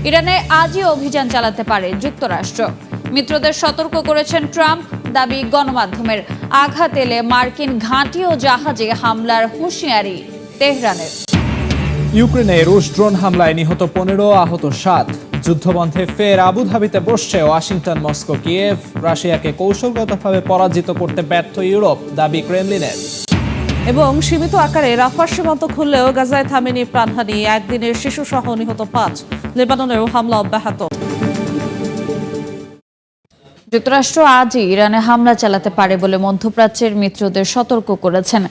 ইরানে আজই অভিযান চালাতে পারে যুক্তরাষ্ট্র। মিত্রদের সতর্ক করেছেন ট্রাম্প। দাবি গণমাধ্যমের, আঘাত এলে মার্কিন ঘাঁটি ও জাহাজে হামলার হুঁশিয়ারি তেহরানের। ইউক্রেনে রুশ ড্রোন হামলায় নিহত 15, আহত 7। যুদ্ধবন্ধে ফের আবুধাবিতে বসছে ওয়াশিংটন, মস্কো, কিয়েভ। রাশিয়াকে কৌশলগতভাবে পরাজিত করতে ব্যর্থ ইউরোপ, দাবি ক্রেমলিনের। এবং সীমিত আকারে রাফার সীমান্ত খুললেও গাজায় থামেনি প্রাণহানি, একদিনের শিশুসহ নিহত 5। লেবাননেরও হামলা অব্যাহত। যুক্তরাষ্ট্র আজই ইরানে হামলা চালাতে পারে বলে মধ্যপ্রাচ্যের মিত্রদের সতর্ক করেছেন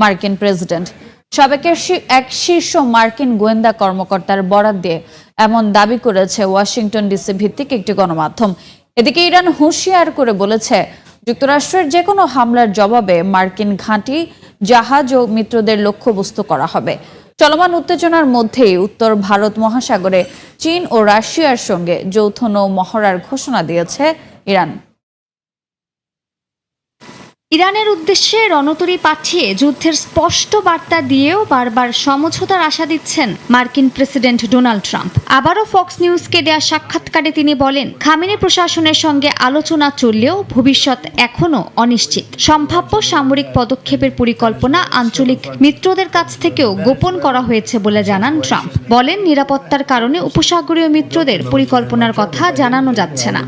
মার্কিন প্রেসিডেন্ট। সাবেকের এক শীর্ষ মার্কিন গোয়েন্দা কর্মকর্তার বরাত দিয়ে এমন দাবি করেছে ওয়াশিংটন ডিসি ভিত্তিক একটি গণমাধ্যম। এদিকে ইরান হুঁশিয়ার করে বলেছে, যুক্তরাষ্ট্রের যে কোনো হামলার জবাবে মার্কিন ঘাঁটি, জাহাজ ও মিত্রদের লক্ষ্যবস্তু করা হবে। চলমান উত্তেজনার মধ্যেই উত্তর ভারত মহাসাগরে চীন ও রাশিয়ার সঙ্গে যৌথ নৌ মহড়ার ঘোষণা দিয়েছে ইরান। ইরানের উদ্দেশ্যে রণতরী পাঠিয়ে যুদ্ধের স্পষ্ট বার্তা দিয়েও বারবার সমঝোতার আশা দিচ্ছেন মার্কিন প্রেসিডেন্ট ডোনাল্ড ট্রাম্প। আবারও ফক্স নিউজকে দেয়া সাক্ষাৎকারে তিনি বলেন, খামেনি প্রশাসনের সঙ্গে আলোচনা চললেও ভবিষ্যৎ এখনও অনিশ্চিত। সম্ভাব্য সামরিক পদক্ষেপের পরিকল্পনা আঞ্চলিক মিত্রদের কাছ থেকেও গোপন করা হয়েছে বলে জানান ট্রাম্প। বলেন, নিরাপত্তার কারণে উপসাগরীয় মিত্রদের পরিকল্পনার কথা জানানো যাচ্ছে না।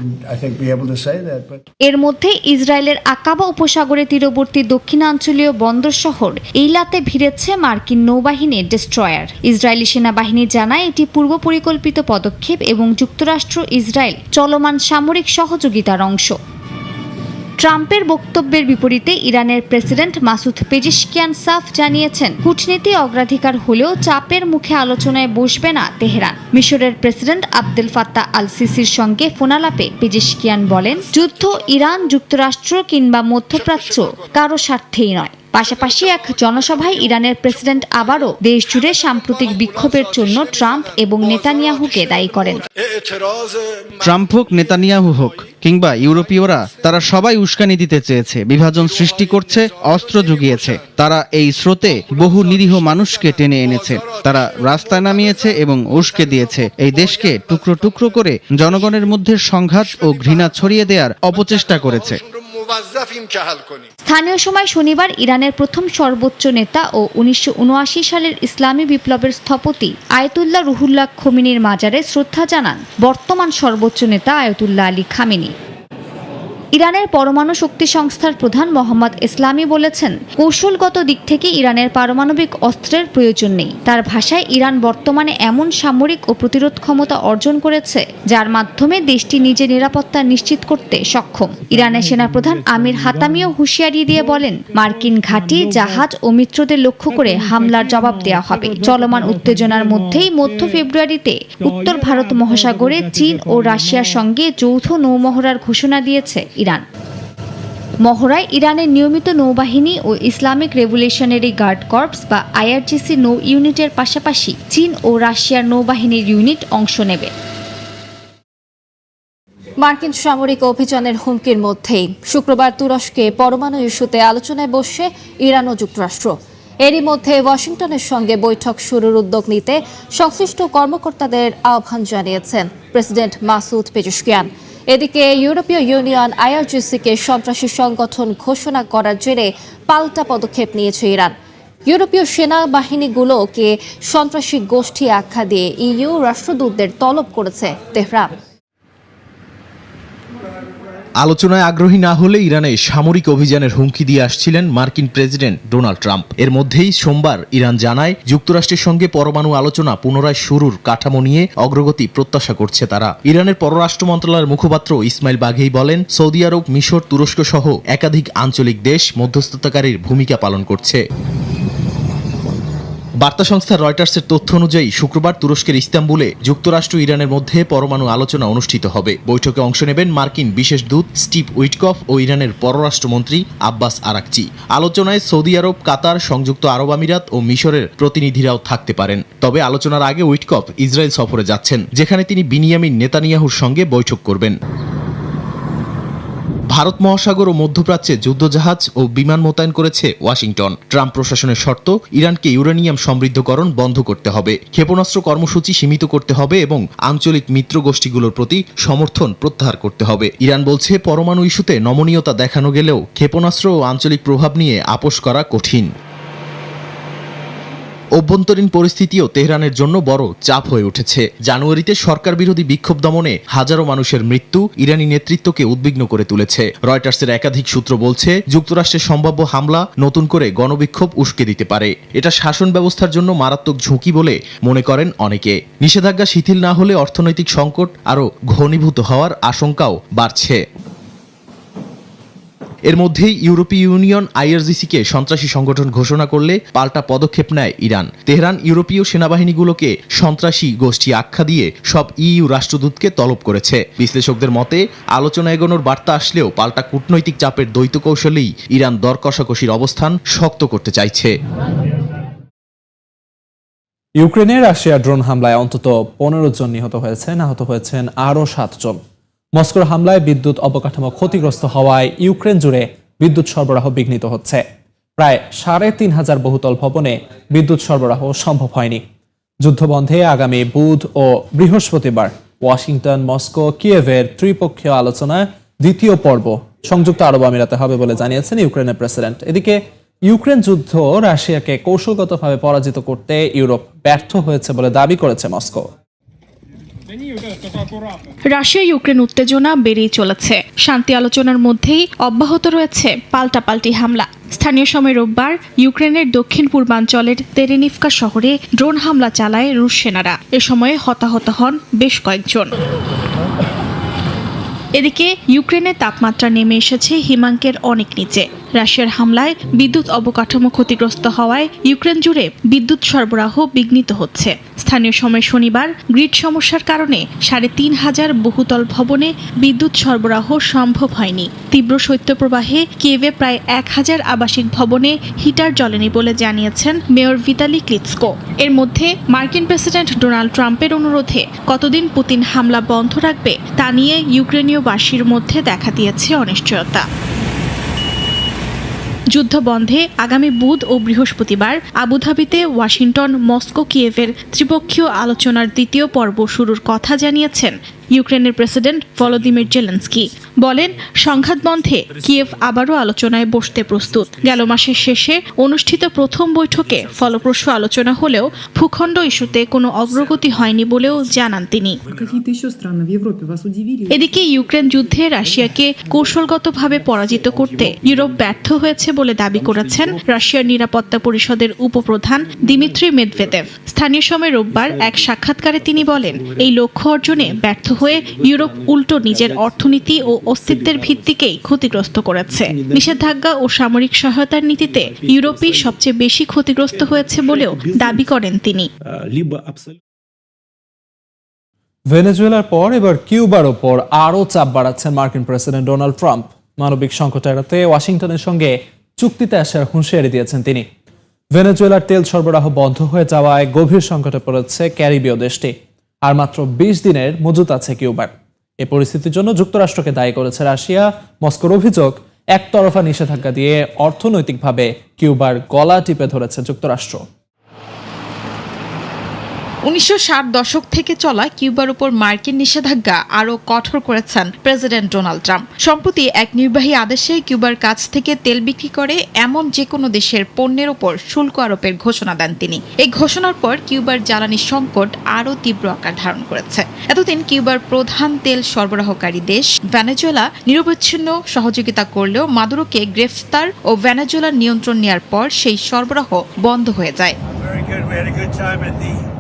এর মধ্যে ইসরায়েলের আকাবা উপসাগর তীরবর্তী দক্ষিণাঞ্চলীয় বন্দর শহর এইলাতে ভিড়েছে মার্কিন নৌবাহিনীর ডেস্ট্রয়ার। ইসরায়েলি সেনাবাহিনী জানায় এটি পূর্ব পরিকল্পিত পদক্ষেপ এবং যুক্তরাষ্ট্র ইসরায়েল চলমান সামরিক সহযোগিতার অংশ। ট্রাম্পের বক্তব্যের বিপরীতে ইরানের প্রেসিডেন্ট মাসুদ পেজিশকিয়ান সাফ জানিয়েছেন, কূটনীতি অগ্রাধিকার হলেও চাপের মুখে আলোচনায় বসবে না তেহরান। মিশরের প্রেসিডেন্ট আবদেল ফাত্তাহ আল সিসির সঙ্গে ফোনালাপে পেজিশকিয়ান বলেন, যুদ্ধ ইরান, যুক্তরাষ্ট্র কিংবা মধ্যপ্রাচ্য কারো স্বার্থেই নয়। পাশাপাশি এক জনসভায় ইরানের প্রেসিডেন্ট আবারও দেশজুড়ে সাম্প্রতিক বিক্ষোভের জন্য ট্রাম্প এবং নেতানিয়াহুকে দায়ী করেন। ট্রাম্প হোক, নেতানিয়াহু হোক কিংবা ইউরোপীয়রা, তারা সবাই উস্কানি দিতে চেয়েছে, বিভাজন সৃষ্টি করছে, অস্ত্র জুগিয়েছে। তারা এই স্রোতে বহু নিরীহ মানুষকে টেনে এনেছে। তারা রাস্তায় নামিয়েছে এবং উস্কে দিয়েছে। এই দেশকে টুকরো টুকরো করে জনগণের মধ্যে সংঘাত ও ঘৃণা ছড়িয়ে দেওয়ার অপচেষ্টা করেছে। স্থানীয় সময় শনিবার ইরানের প্রথম সর্বোচ্চ নেতা ও 1979 সালের ইসলামী বিপ্লবের স্থপতি আয়াতুল্লাহ রুহুল্লাহ খোমেনির মাজারে শ্রদ্ধা জানান বর্তমান সর্বোচ্চ নেতা আয়াতুল্লাহ আলী খামেনি। ইরানের পরমাণু শক্তি সংস্থার প্রধান মোহাম্মদ ইসলামি বলেছেন, কৌশলগত দিক থেকে ইরানের পারমাণবিক অস্ত্রের প্রয়োজন নেই। তার ভাষায়, ইরান বর্তমানে এমন সামরিক ও প্রতিরোধ ক্ষমতা অর্জন করেছে যার মাধ্যমে দেশটি নিজের নিরাপত্তা নিশ্চিত করতে সক্ষম। ইরানের সেনাপ্রধান আমির হাতামিও হুঁশিয়ারি দিয়ে বলেন, মার্কিন ঘাঁটি, জাহাজ ও মিত্রদের লক্ষ্য করে হামলার জবাব দেওয়া হবে। চলমান উত্তেজনার মধ্যেই মধ্য ফেব্রুয়ারিতে উত্তর ভারত মহাসাগরে চীন ও রাশিয়ার সঙ্গে যৌথ নৌমহড়ার ঘোষণা দিয়েছে ইরান। মহড়ায় ইরানের নিয়মিত নৌবাহিনী ও ইসলামিক রেভলিউশনারি গার্ড কর্পস বা IRGC নৌ ইউনিটের পাশাপাশি চীন ও রাশিয়ার নৌবাহিনীর ইউনিট অংশ নেবে। মার্কিন সামরিক অভিযানের হুমকির মধ্যেই শুক্রবার তুরস্কে পরমাণু ইস্যুতে আলোচনায় বসছে ইরান ও যুক্তরাষ্ট্র। এরই মধ্যে ওয়াশিংটনের সঙ্গে বৈঠক শুরুর উদ্যোগ নিতে সংশ্লিষ্ট কর্মকর্তাদের আহ্বান জানিয়েছেন প্রেসিডেন্ট মাসুদ পেজিশকিয়ান। এদিকে ইউরোপীয় ইউনিয়ন IRGC-কে সন্ত্রাসী সংগঠন ঘোষণা করার জেরে পাল্টা পদক্ষেপ নিয়েছে ইরান। ইউরোপীয় সেনাবাহিনীগুলোকে সন্ত্রাসী গোষ্ঠী আখ্যা দিয়ে EU রাষ্ট্রদূতদের তলব করেছে তেহরান। আলোচনায় আগ্রহী না হলে ইরানে সামরিক অভিযানের হুমকি দিয়ে আসছিলেন মার্কিন প্রেসিডেন্ট ডোনাল্ড ট্রাম্প। এর মধ্যেই সোমবার ইরান জানায়, যুক্তরাষ্ট্রের সঙ্গে পরমাণু আলোচনা পুনরায় শুরুর কাঠামো নিয়ে অগ্রগতি প্রত্যাশা করছে তারা। ইরানের পররাষ্ট্র মন্ত্রণালয়ের মুখপাত্র ইসমাইল বাঘেই বলেন, সৌদি আরব, মিশর, তুরস্ক সহ একাধিক আঞ্চলিক দেশ মধ্যস্থতাকারীর ভূমিকা পালন করছে। বার্তা সংস্থা রয়টার্সের তথ্য অনুযায়ী শুক্রবার তুরস্কের ইস্তাম্বুলে যুক্তরাষ্ট্র ইরানের মধ্যে পরমাণু আলোচনা অনুষ্ঠিত হবে। বৈঠকে অংশ নেবেন মার্কিন বিশেষ দূত স্টিভ উইটকফ ও ইরানের পররাষ্ট্রমন্ত্রী আব্বাস আরাকচি। আলোচনায় সৌদি আরব, কাতার, সংযুক্ত আরব আমিরাত ও মিশরের প্রতিনিধিরাও থাকতে পারেন। তবে আলোচনার আগে উইটকফ ইসরায়েল সফরে যাচ্ছেন, যেখানে তিনি বিনিয়ামিন নেতানিয়াহুর সঙ্গে বৈঠক করবেন। ভারত মহাসাগর ও মধ্যপ্রাচ্যে যুদ্ধজাহাজ ও বিমান মোতায়েন করেছে ওয়াশিংটন। ট্রাম্প প্রশাসনের শর্ত, ইরানকে ইউরেনিয়াম সমৃদ্ধকরণ বন্ধ করতে হবে, ক্ষেপণাস্ত্র কর্মসূচি সীমিত করতে হবে এবং আঞ্চলিক মিত্র গোষ্ঠীগুলোর প্রতি সমর্থন প্রত্যাহার করতে হবে। ইরান বলছে, পরমাণু ইস্যুতে নমনীয়তা দেখানো গেলেও ক্ষেপণাস্ত্র ও আঞ্চলিক প্রভাব নিয়ে আপোস করা কঠিন। অভ্যন্তরীণ পরিস্থিতিও তেহরানের জন্য বড় চাপ হয়ে উঠেছে। জানুয়ারিতে সরকার বিরোধী বিক্ষোভ দমনে হাজারো মানুষের মৃত্যু ইরানি নেতৃত্বকে উদ্বিগ্ন করে তুলেছে। রয়টার্সের একাধিক সূত্র বলছে, যুক্তরাষ্ট্রের সম্ভাব্য হামলা নতুন করে গণবিক্ষোভ উস্কে দিতে পারে। এটা শাসন ব্যবস্থার জন্য মারাত্মক ঝুঁকি বলে মনে করেন অনেকে। নিষেধাজ্ঞা শিথিল না হলে অর্থনৈতিক সংকট আরও ঘনীভূত হওয়ার আশঙ্কাও বাড়ছে। এর মধ্যেই ইউরোপীয় ইউনিয়ন আইআরজিসিকে সন্ত্রাসী সংগঠন ঘোষণা করলে পাল্টা পদক্ষেপ নেয় ইরান। তেহরান ইউরোপীয় সেনাবাহিনীগুলোকে সন্ত্রাসী গোষ্ঠী আখ্যা দিয়ে সব ইইউ রাষ্ট্রদূতকে তলব করেছে। বিশ্লেষকদের মতে, আলোচনা এগোনোর বার্তা আসলেও পাল্টা কূটনৈতিক চাপের দ্বৈত কৌশলেই ইরান দর কষাকষির অবস্থান শক্ত করতে চাইছে। ইউক্রেনে রাশিয়ার ড্রোন হামলায় অন্তত 15 জন নিহত হয়েছেন, আহত হয়েছেন আরও 7 জন। মস্কোর হামলায় বিদ্যুৎ অবকাঠামো ক্ষতিগ্রস্ত হওয়ায় ইউক্রেন জুড়ে বিদ্যুৎ সরবরাহ বিঘ্নিত হচ্ছে। প্রায় 3500 বহুতল ভবনে বিদ্যুৎ সরবরাহ সম্ভব হয়নি। যুদ্ধবন্ধে আগামী বুধ ও বৃহস্পতিবার ওয়াশিংটন, মস্কো, কিয়েভের ত্রিপক্ষীয় আলোচনায় দ্বিতীয় পর্ব সংযুক্ত আরব আমিরাতে হবে বলে জানিয়েছেন ইউক্রেনের প্রেসিডেন্ট। এদিকে ইউক্রেন যুদ্ধ রাশিয়াকে কৌশলগতভাবে পরাজিত করতে ইউরোপ ব্যর্থ হয়েছে বলে দাবি করেছে মস্কো। রাশিয়া ইউক্রেন উত্তেজনা বেড়েই চলেছে। শান্তি আলোচনার মধ্যেই অব্যাহত রয়েছে পাল্টাপাল্টি হামলা। স্থানীয় সময় রোববার ইউক্রেনের দক্ষিণ পূর্বাঞ্চলের তেরেনিভকা শহরে ড্রোন হামলা চালায় রুশ সেনারা। এ সময়ে হতাহত হন বেশ কয়েকজন। এদিকে ইউক্রেনের তাপমাত্রা নেমে এসেছে হিমাঙ্কের অনেক নিচে। রাশিয়ার হামলায় বিদ্যুৎ অবকাঠামো ক্ষতিগ্রস্ত হওয়ায় ইউক্রেন জুড়ে বিদ্যুৎ সরবরাহ বিঘ্নিত হচ্ছে। স্থানীয় সময় শনিবার গ্রিড সমস্যার কারণে 3500 বহুতল ভবনে বিদ্যুৎ সরবরাহ সম্ভব হয়নি। তীব্র শৈত্যপ্রবাহে কিয়েভে প্রায় 1000 আবাসিক ভবনে হিটার জ্বলেনি বলে জানিয়েছেন মেয়র ভিতালি ক্লিৎসকো। এর মধ্যে মার্কিন প্রেসিডেন্ট ডোনাল্ড ট্রাম্পের অনুরোধে কতদিন পুতিন হামলা বন্ধ রাখবে তা নিয়ে ইউক্রেনীয়বাসীর মধ্যে দেখা দিয়েছে অনিশ্চয়তা। যুদ্ধ বন্ধে আগামী বুধ ও বৃহস্পতিবার আবুধাবিতে ওয়াশিংটন, মস্কো, কিয়েভের ত্রিপক্ষীয় আলোচনার দ্বিতীয় পর্ব শুরুর কথা জানিয়েছেন ইউক্রেনের প্রেসিডেন্ট ভলোদিমির জেলেনস্কি। বলেন, সংঘাত বন্ধে কিয়েভ আবারও আলোচনায় বসতে প্রস্তুত। গেল মাসের শেষে অনুষ্ঠিত প্রথম বৈঠকে ফলপ্রসূ আলোচনা হলেও ভূখণ্ড ইস্যুতে কোনো অগ্রগতি হয়নি বলেও জানান তিনি। এদিকে ইউক্রেন যুদ্ধে রাশিয়াকে কৌশলগতভাবে পরাজিত করতে ইউরোপ ব্যর্থ হয়েছে বলে দাবি করেছেন রাশিয়ার নিরাপত্তা পরিষদের উপপ্রধান দিমিত্রি মেদভেদেভ। স্থানীয় সময় রোববার এক সাক্ষাৎকারে তিনি বলেন, এই লক্ষ্য অর্জনে ব্যর্থ হয়ে ইউরোপ উল্টো নিজের অর্থনীতি ও অস্তিত্বের ভিত্তিকেই ক্ষতিগ্রস্ত করেছে। নিষেধাজ্ঞা ও সামরিক সহায়তার নীতিতে ইউরোপই সবচেয়ে বেশি ক্ষতিগ্রস্ত হয়েছে বলেও দাবি করেন তিনি। ভেনেজুয়েলার পর এবার কিউবার ওপর আরও চাপ বাড়াচ্ছেন মার্কিন প্রেসিডেন্ট ডোনাল্ড ট্রাম্প। মানবিক সংকট এড়াতে ওয়াশিংটনের সঙ্গে চুক্তিতে আসার হুঁশিয়ারি দিয়েছেন তিনি। ভেনেজুয়েলার তেল সরবরাহ বন্ধ হয়ে যাওয়ায় গভীর সংকটে পড়েছে ক্যারিবীয় দেশটি। আর মাত্র 20 দিনের মজুত আছে কিউবার। এ পরিস্থিতির জন্য যুক্তরাষ্ট্রকে দায়ী করেছে রাশিয়া। মস্কোর অভিযোগ, একতরফা নিষেধাজ্ঞা দিয়ে অর্থনৈতিকভাবে কিউবার গলা টিপে ধরেছে যুক্তরাষ্ট্র। 1960 দশক থেকে চলা কিউবার উপর মার্কিন নিষেধাজ্ঞা আরও কঠোর করেছেন প্রেসিডেন্ট ডোনাল্ড ট্রাম্প। সম্প্রতি এক নির্বাহী আদেশে কিউবার কাছ থেকে তেল বিক্রি করে এমন যে কোনো দেশের পণ্যের উপর শুল্ক আরোপের ঘোষণা দেন তিনি। এই ঘোষণার পর কিউবার জ্বালানি সংকট আরও তীব্র আকার ধারণ করেছে। এতদিন কিউবার প্রধান তেল সরবরাহকারী দেশ ভেনেজুয়েলা নিরবচ্ছিন্ন সহযোগিতা করলেও মাদুরোকে গ্রেফতার ও ভেনেজুয়েলার নিয়ন্ত্রণ নেওয়ার পর সেই সরবরাহ বন্ধ হয়ে যায়।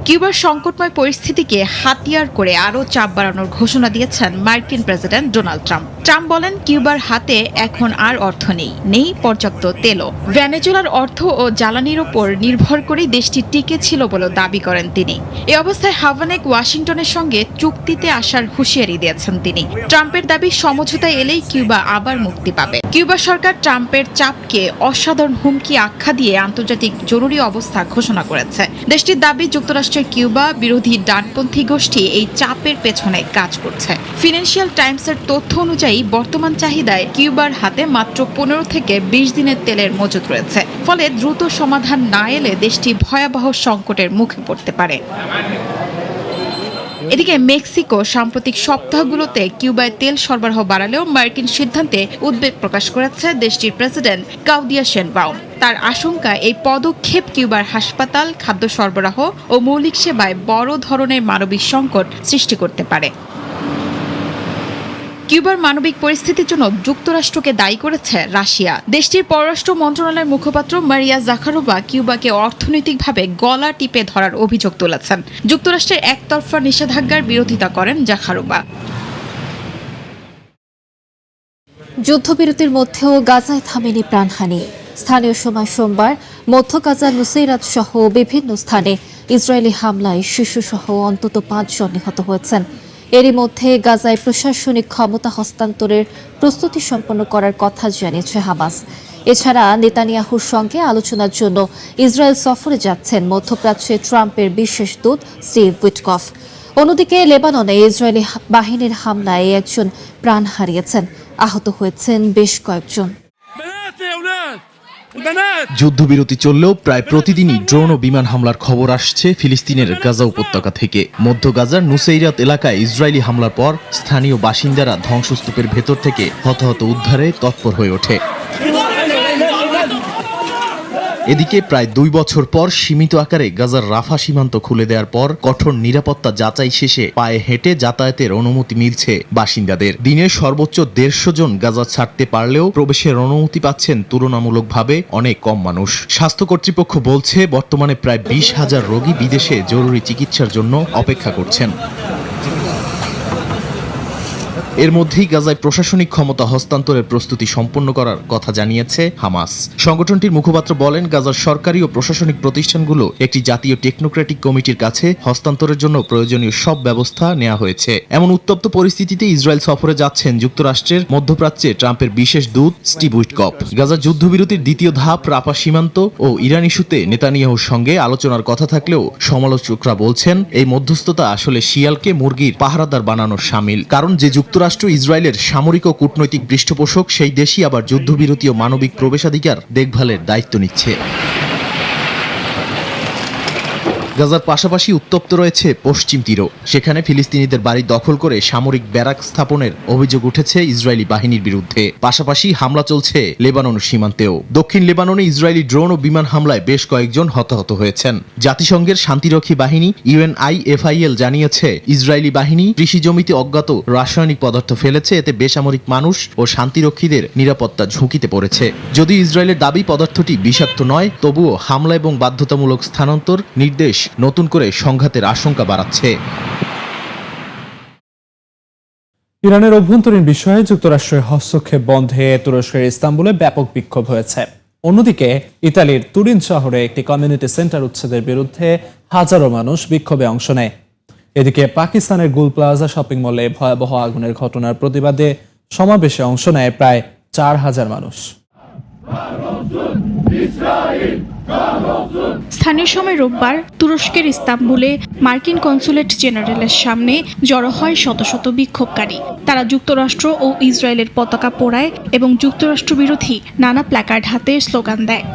কিউবার সংকটময় পরিস্থিতিকে হাতিয়ার করে আরও চাপ বাড়ানোর ঘোষণা দিয়েছেন মার্কিন প্রেসিডেন্ট ডোনাল্ড ট্রাম্প। ট্রাম্প বলেন, কিউবার হাতে এখন আর অর্থ নেই পর্যাপ্ত তেলও। ভেনেজুয়েলার অর্থ ও জ্বালানির ওপর নির্ভর করেই দেশটি টিকে ছিল বলে দাবি করেন তিনি। এ অবস্থায় হাভানায় ওয়াশিংটনের সঙ্গে চুক্তিতে আসার হুঁশিয়ারি দিয়েছেন তিনি। ট্রাম্পের দাবি, সমঝোতায় এলেই কিউবা আবার মুক্তি পাবে। কিউবা সরকার ট্রাম্পের চাপকে অসাধারণ হুমকি আখ্যা দিয়ে আন্তর্জাতিক জরুরি অবস্থা ঘোষণা করেছে। দেশটির দাবি, যুক্তরাষ্ট্র যুক্তরাষ্ট্রের কিউবা বিরোধী ডানপন্থী গোষ্ঠী এই চাপের পেছনে কাজ করছে। ফিনান্সিয়াল টাইমসের তথ্য অনুযায়ী বর্তমান চাহিদায় কিউবার হাতে মাত্র 15 থেকে 20 দিনের তেলের মজুত রয়েছে। ফলে দ্রুত সমাধান না এলে দেশটি ভয়াবহ সংকটের মুখে পড়তে পারে। এদিকে মেক্সিকো সাম্প্রতিক সপ্তাহগুলোতে কিউবায় তেল সরবরাহ বাড়ালেও মার্কিন সিদ্ধান্তে উদ্বেগ প্রকাশ করেছে দেশটির প্রেসিডেন্ট ক্লাউদিয়া শেনবাউম। তার আশঙ্কা এই পদক্ষেপ কিউবার হাসপাতাল, খাদ্য সরবরাহ ও মৌলিক সেবায় বড় ধরনের মানবিক সংকট সৃষ্টি করতে পারে। কিউবার মানবিক পরিস্থিতির জন্য যুক্তরাষ্ট্রকে দায়ী করেছে রাশিয়া। দেশটির পররাষ্ট্র মন্ত্রণালয়ের মুখপাত্র মারিয়া জাখারোভা কিউবাকে অর্থনৈতিকভাবে গলা টিপে ধরার অভিযোগ তুলেছেন। যুক্তরাষ্ট্রের একতরফা নিষেধাজ্ঞার বিরোধিতা করেন জাখারোভা। যুদ্ধবিরতির মধ্যেও গাজায় থামেনি প্রাণহানি। স্থানীয় সময় সোমবার মধ্য গাজার নুসেইরাত সহ বিভিন্ন স্থানে ইসরায়েলি হামলায় শিশুসহ অন্তত 5 জন নিহত হয়েছেন। এরই মধ্যে গাজায় প্রশাসনিক ক্ষমতা হস্তান্তরের প্রস্তুতি সম্পন্ন করার কথা জানিয়েছে হামাস। এছাড়া নেতানিয়াহুর সঙ্গে আলোচনার জন্য ইসরায়েল সফরে যাচ্ছেন মধ্যপ্রাচ্যে ট্রাম্পের বিশেষ দূত স্টিভ উইটকফ। অন্যদিকে লেবাননে ইসরায়েলি বাহিনীর হামলায় একজন প্রাণ হারিয়েছেন, আহত হয়েছেন বেশ কয়েকজন। যুদ্ধবিরতি চললেও প্রায় প্রতিদিনই ড্রোন ও বিমান হামলার খবর আসছে ফিলিস্তিনের গাজা উপত্যকা থেকে। মধ্য গাজার নুসেইরাত এলাকায় ইসরায়েলি হামলার পর স্থানীয় বাসিন্দারা ধ্বংসস্তূপের ভেতর থেকে হতাহত উদ্ধারে তৎপর হয়ে ওঠে। এদিকে প্রায় 2 বছর পর সীমিত আকারে গাজার রাফা সীমান্ত খুলে দেওয়ার পর কঠোর নিরাপত্তা যাচাই শেষে পায়ে হেঁটে যাতায়াতের অনুমতি মিলছে বাসিন্দাদের। দিনে সর্বোচ্চ 150 জন গাজা ছাড়তে পারলেও প্রবেশের অনুমতি পাচ্ছেন তুলনামূলকভাবে অনেক কম মানুষ। স্বাস্থ্য কর্তৃপক্ষ বলছে বর্তমানে প্রায় 20,000 রোগী বিদেশে জরুরি চিকিৎসার জন্য অপেক্ষা করছেন। এর মধ্যেই গাজায় প্রশাসনিক ক্ষমতা হস্তান্তরের প্রস্তুতি সম্পন্ন করার কথা জানিয়েছে হামাস। সংগঠনটির মুখপাত্র বলেন, গাজার সরকারি ও প্রশাসনিক প্রতিষ্ঠানগুলো একটি জাতীয় টেকনোক্রেটিক কমিটির কাছে হস্তান্তরের জন্য প্রয়োজনীয় সব ব্যবস্থা নেওয়া হয়েছে। এমন উত্তপ্ত পরিস্থিতিতে ইসরায়েল সফরে যাচ্ছেন যুক্তরাষ্ট্রের মধ্যপ্রাচ্যে ট্রাম্পের বিশেষ দূত স্টিভ উইটকফ। গাজা যুদ্ধবিরতির দ্বিতীয় ধাপ রাফা সীমান্ত ও ইরান ইস্যুতে নেতানিয়াহুর সঙ্গে আলোচনার কথা থাকলেও সমালোচকরা বলছেন এই মধ্যস্থতা আসলে শিয়ালকে মুরগির পাহারাদার বানানোর শামিল। কারণ যে যুক্তরাষ্ট্র ইসরায়েলের সামরিক ও কূটনৈতিক পৃষ্ঠপোষক, সেই দেশই আবার যুদ্ধবিরতি ও মানবিক প্রবেশাধিকার দেখভালের দায়িত্ব নিচ্ছে। গাজার পাশাপাশি উত্তপ্ত রয়েছে পশ্চিম তীরও। সেখানে ফিলিস্তিনিদের বাড়ি দখল করে সামরিক ব্যারাক স্থাপনের অভিযোগ উঠেছে ইসরায়েলি বাহিনীর বিরুদ্ধে। পাশাপাশি হামলা চলছে লেবানন সীমান্তেও। দক্ষিণ লেবাননে ইসরায়েলি ড্রোন ও বিমান হামলায় বেশ কয়েকজন হতাহত হয়েছেন। জাতিসংঘের শান্তিরক্ষী বাহিনী UNIFIL জানিয়েছে, ইসরায়েলি বাহিনী কৃষি জমিতে অজ্ঞাত রাসায়নিক পদার্থ ফেলেছে। এতে বেসামরিক মানুষ ও শান্তিরক্ষীদের নিরাপত্তা ঝুঁকিতে পড়েছে। যদি ইসরায়েলের দাবি পদার্থটি বিষাক্ত নয়, তবুও হামলা এবং বাধ্যতামূলক স্থানান্তর নির্দেশ নতুন করে সংঘাতের আশঙ্কা বাড়াচ্ছে। ইরানের অভ্যন্তরীণ বিষয়ে যুক্তরাষ্ট্রের হস্তক্ষেপ বন্ধে তুরস্কের ইস্তাম্বুলে ব্যাপক বিক্ষোভ হয়েছে। অন্যদিকে ইতালির তুরিন শহরে একটি কমিউনিটি সেন্টার উচ্ছেদের বিরুদ্ধে হাজারো মানুষ বিক্ষোভে অংশ নেয়। এদিকে পাকিস্তানের গুল প্লাজা শপিং মলে ভয়াবহ আগুনের ঘটনার প্রতিবাদে সমাবেশে অংশ নেয় প্রায় 4000 মানুষ। স্থানীয় সময় রোববার তুরস্কের ইস্তাম্বুলে মার্কিন কনসুলেট জেনারেলের সামনে জড়ো হয় শত শত বিক্ষোভকারী। তারা যুক্তরাষ্ট্র ও ইসরায়েলের পতাকা পোড়ায় এবং যুক্তরাষ্ট্র বিরোধী নানা প্ল্যাকার্ড হাতে স্লোগান দেয়।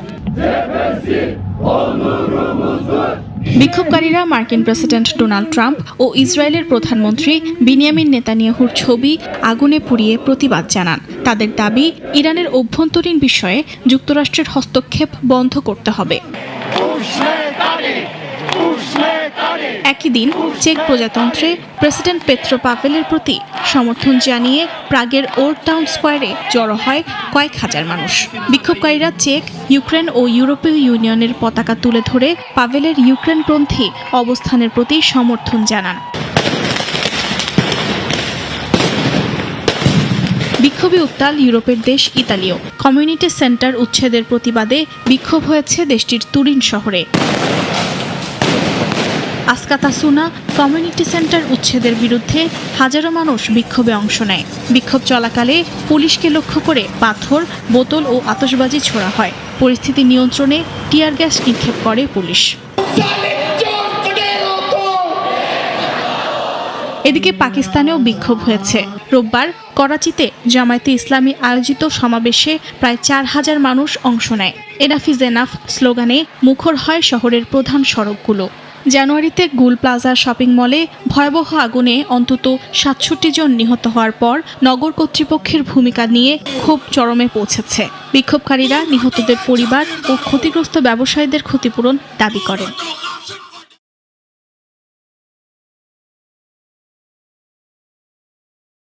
বিক্ষোভকারীরা মার্কিন প্রেসিডেন্ট ডোনাল্ড ট্রাম্প ও ইসরায়েলের প্রধানমন্ত্রী বিনিয়ামিন নেতানিয়াহুর ছবি আগুনে পুড়িয়ে প্রতিবাদ জানান। তাদের দাবি, ইরানের অভ্যন্তরীণ বিষয়ে যুক্তরাষ্ট্রের হস্তক্ষেপ বন্ধ করতে হবে। একই দিন চেক প্রজাতন্ত্রে প্রেসিডেন্ট পেত্রো পাভেলের প্রতি সমর্থন জানিয়ে প্রাগের ওল্ড টাউন স্কোয়ারে জড়ো হয় কয়েক হাজার মানুষ। বিক্ষোভকারীরা চেক, ইউক্রেন ও ইউরোপীয় ইউনিয়নের পতাকা তুলে ধরে পাভেলের ইউক্রেনপন্থী অবস্থানের প্রতি সমর্থন জানান। বিক্ষোভে উত্তাল ইউরোপের দেশ ইতালিও। কমিউনিটি সেন্টার উচ্ছেদের প্রতিবাদে বিক্ষোভ হয়েছে দেশটির তুরিন শহরে। আসকাতাসুনা কমিউনিটি সেন্টার উচ্ছেদের বিরুদ্ধে হাজারো মানুষ বিক্ষোভে অংশ নেয়। বিক্ষোভ চলাকালে পুলিশকে লক্ষ্য করে পাথর, বোতল ও আতশবাজি ছোড়া হয়। পরিস্থিতি নিয়ন্ত্রণে টিয়ার গ্যাস নিক্ষেপ করে পুলিশ। এদিকে পাকিস্তানেও বিক্ষোভ হয়েছে। রোববার করাচিতে জামায়াতে ইসলামী আয়োজিত সমাবেশে প্রায় ৪,০০০ মানুষ অংশ নেয়। এনাফ ইজ এনাফ স্লোগানে মুখর হয় শহরের প্রধান সড়কগুলো। জানুয়ারিতে গুল প্লাজা শপিং মলে ভয়াবহ আগুনে অন্তত ৬৭ জন নিহত হওয়ার পর নগর কর্তৃপক্ষের ভূমিকা নিয়ে ক্ষোভ চরমে পৌঁছেছে। বিক্ষোভকারীরা নিহতদের পরিবার ও ক্ষতিগ্রস্ত ব্যবসায়ীদের ক্ষতিপূরণ দাবি করেন।